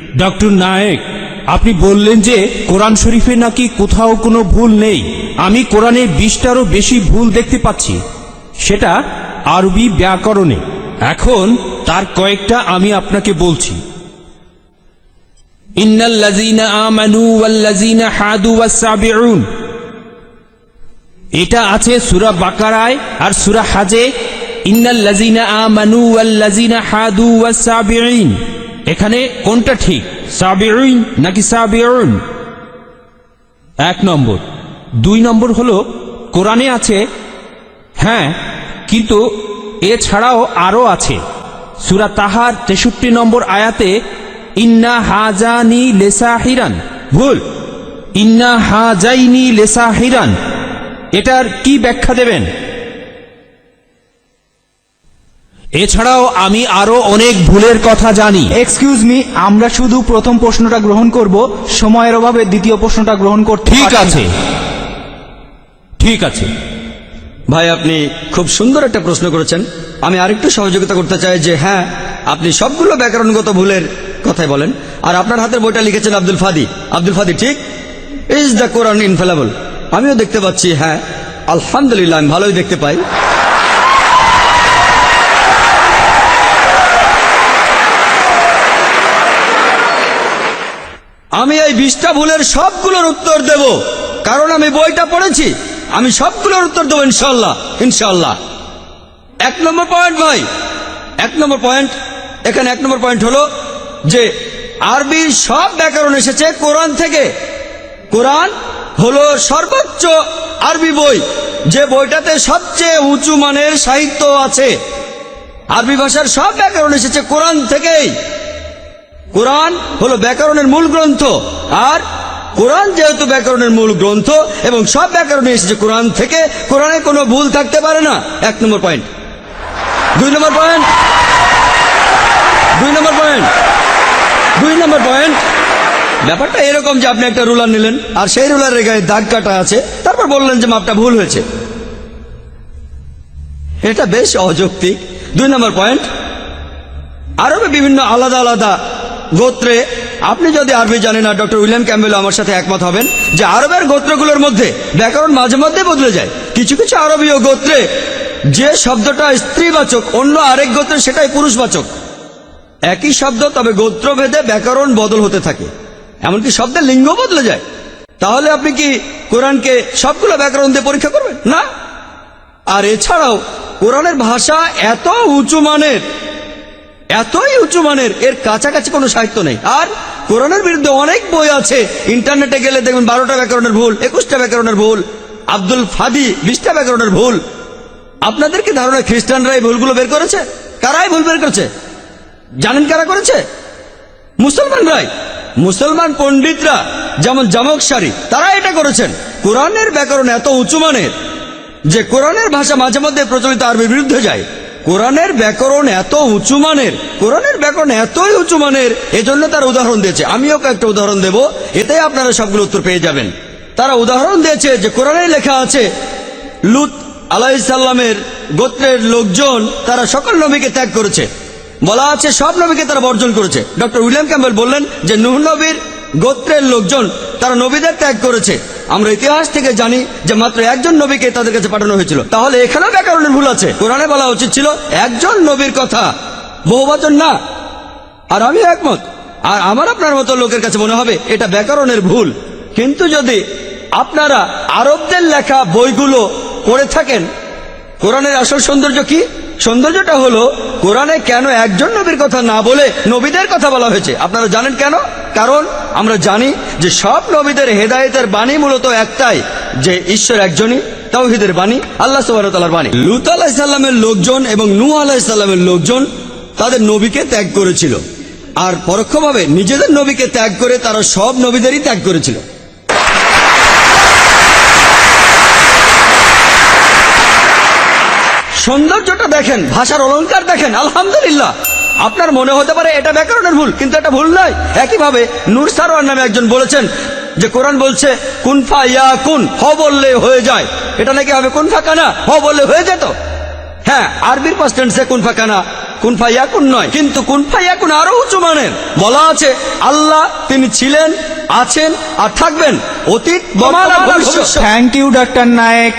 Doctor Naik, আপনি বললেন যে কোরআন শরীফে নাকি কোথাও কোনো ভুল নেই। আমি কোরআনে 20টারও বেশি ভুল দেখতে পাচ্ছি, সেটা আরবি ব্যাকরণে। এখন তার কয়েকটা আমি আপনাকে বলছি। ইন্নাল্লাযীনা আমানু ওয়াল্লাযীনা হাদু ওয়াস-সাবিউন, এটা আছে সূরা বাকারায় আর সূরা হাজে। ইন্নাল্লাযীনা আমানু ওয়াল্লাযীনা হাদু ওয়াস-সাবিউন, এখানে কোনটা ঠিক, সাবিউন নাকি সাবিউন? 1 নম্বর। 2 নম্বর হলো কোরআনে আছে, হ্যাঁ, কিন্তু এছাড়াও আরো আছে। সূরা তাহার 63 নম্বর আয়াতে ইন্না হাজানি লেসাহিরান, ভুল, ইন্না হাজাইনি লেসাহিরান। এটার কি ব্যাখ্যা দেবেন? এছাড়াও আমি আরো অনেক ভুলের কথা জানি। এক্সকিউজ মি, আমরা শুধু প্রথম প্রশ্নটা গ্রহণ করব, সময়ের অভাবে দ্বিতীয় প্রশ্নটা গ্রহণ করতে ঠিক পারছি আছে, না। ঠিক আছে। ভাই, আপনি খুব সুন্দর একটা প্রশ্ন করেছেন। আমি আরেকটু সহযোগিতা করতে চাই যে হ্যাঁ, আপনি সবগুলো ব্যাকরণগত ভুলের কথাই বলেন, আর আপনার হাতের বইটা লিখেছেন আব্দুল ফাদি। আব্দুল ফাদি, ঠিক? ইজ দ্য কোরআন ইনফেলেবল? আমিও দেখতে পাচ্ছি, হ্যাঁ, আলহামদুলিল্লাহ, আমি ভালোই দেখতে পাই। আমি এই 20টা ভুলের সবগুলোর উত্তর দেব, কারণ আমি বইটা পড়েছি। আমি সবগুলোর উত্তর দেবো ইনশাল্লাহ, ইনশাল্লাহ। 1 নম্বর পয়েন্ট ভাই, 1 নম্বর পয়েন্ট, এখানে 1 নম্বর পয়েন্ট হলো যে আরবির সব ব্যাকরণ এসেছে কোরআন থেকে। কোরআন হলো সর্বোচ্চ আরবি বই, যে বইটাতে সবচেয়ে উঁচু মানের সাহিত্য আছে। আরবি ভাষার সব ব্যাকরণ এসেছে কোরআন থেকেই। কোরআন হলো ব্যাকরণের মূল গ্রন্থ, আর কোরআন যেহেতু ব্যাকরণের মূল গ্রন্থ এবং সব ব্যাকরণে এসেছে কোরআন থেকে, কোরআনে কোনো ভুল থাকতে পারে না। 1 নম্বর পয়েন্ট। 2 নম্বর পয়েন্ট, 2 নম্বর পয়েন্ট, 2 নম্বর পয়েন্ট। ব্যাপারটা এরকম যে আপনি একটা রুলার নিলেন, আর সেই রুলারের গায়ে দাগ কাটা আছে, তারপর বললেন যে মাপটা ভুল হয়েছে। এটা বেশ অযৌক্তিক। 2 নম্বর পয়েন্ট, আরবে বিভিন্ন আলাদা আলাদা গোত্রে, আপনি যদি আরবি জানেন, আর ডক্টর উইলিয়াম ক্যাম্বেল আমার সাথে একমত হবেন যে আরবের গোত্রগুলোর মধ্যে ব্যাকরণ মাঝে মধ্যে বদলে যায়। কিছু কিছু আরবীয় গোত্রে যে শব্দটা স্ত্রীবাচক, অন্য আরেক গোত্রে সেটাই পুরুষবাচক। একই শব্দ, তবে গোত্রভেদে ব্যাকরণ বদল হতে থাকে, এমনকি শব্দের লিঙ্গ বদলে যায়। তাহলে আপনি কি কোরআনকে সবগুলো ব্যাকরণ দিয়ে পরীক্ষা করবেন? না। আর এছাড়াও কোরআনের ভাষা এত উঁচু মানের, এতই উঁচু মানের, এর কাছাকাছি কোনো সাহিত্য নেই। আর কোরআনের বিরুদ্ধে অনেক বই আছে, ইন্টারনেটে গেলে দেখবেন 12টা ব্যাকরণের ভুল, 21টা ব্যাকরণের ভুল, আব্দুল ফাদি 20টা ব্যাকরণের ভুল। আপনাদের কি ধারণা খ্রিস্টানরা এই ভুলগুলো বের করেছে? কারাই ভুল বের করেছে? জানেন কারা করেছে? মুসলমানরাই। মুসলমান পণ্ডিতরা, যেমন জামকশারি, তারা এটা করেছেন। কোরআনের ব্যাকরণ এত উঁচু মানের যে কোরআনের ভাষা মাঝে মধ্যে প্রচলিত আরবির বিরুদ্ধে যায়। কোরআনের ব্যাকরণ এত উঁচু মানের, কোরআনের ব্যাকরণ এতই উঁচু মানের, এজন্য তারা উদাহরণ দিয়েছে। আমিও কয়েকটা উদাহরণ দেব, এতে আপনারা সবগুলো উত্তর পেয়ে যাবেন। তারা উদাহরণ দিয়েছে যে কোরআনে লেখা আছে লূত আলাইহিস সালামের গোত্রের লোকজন, তারা সকল নবীকে ত্যাগ করেছে। বলা আছে সব নবীকে তারা বর্জন করেছে। ডক্টর উইলিয়াম ক্যাম্বেল বললেন যে নূহ নবীর গোত্রের লোকজন, তারা নবীদের ত্যাগ করেছে। আমরা ইতিহাস থেকে জানি যে মাত্র একজন নবীকে তাদের কাছে পাঠানো হয়েছিল। তাহলে এখানেও ব্যাকরণের ভুল আছে। কোরআনে বলা উচিত ছিল একজন নবীর কথা, বহুবচন না। আর আমি একমত, আর আমার আপনার মতো লোকের কাছে মনে হবে এটা ব্যাকরণের ভুল। কিন্তু যদি আপনারা আরবদের লেখা বইগুলো পড়ে থাকেন, কোরআনের আসল সৌন্দর্য কি? সৌন্দর্যটা হলো কোরআনে কেন একজন নবীর কথা না বলে নবীদের কথা বলা হয়েছে। আপনারা জানেন কেন? কারণ আমরা জানি যে সব নবীদের হেদায়েতের বাণী মূলত একটাই, যে ঈশ্বর একজনই, তাওহীদের বাণী, আল্লাহ সুবহানাহু ওয়া তাআলার বাণী। লূত আলাইহিস সালামের লোকজন এবং নূহ আলাইহিস সালামের লোকজন তাদের নবীকে ত্যাগ করেছিল, আর পরোক্ষভাবে নিজেদের নবীকে ত্যাগ করে তারা সব নবীদেরই ত্যাগ করেছিল। সৌন্দর্যটা দেখেন, ভাষার অলংকার দেখেন, আলহামদুলিল্লাহ। আপনার মনে হতে পারে এটা ব্যাকরণের ভুল, কিন্তু এটা ভুল নয়। একইভাবে নূর সারওয়ার নামে একজন বলেছেন যে কোরআন বলছে কুন ফা ইয়া কুন, হ বললে হয়ে যায়। এটা নাকি হবে কুন ফা কানা, হ বললে হয়ে যেত। হ্যাঁ, আরবির পাস্ট টেন্সে কুন ফা কানা কুন ফায়াকুন নয়, কিন্তু কুন ফায়াকুন আরো উঁচু মানের। বলা আছে আল্লাহ তিনি ছিলেন, আছেন আর থাকবেন, অতীত বর্তমান আর ভবিষ্যৎ। Thank you doctor Naik.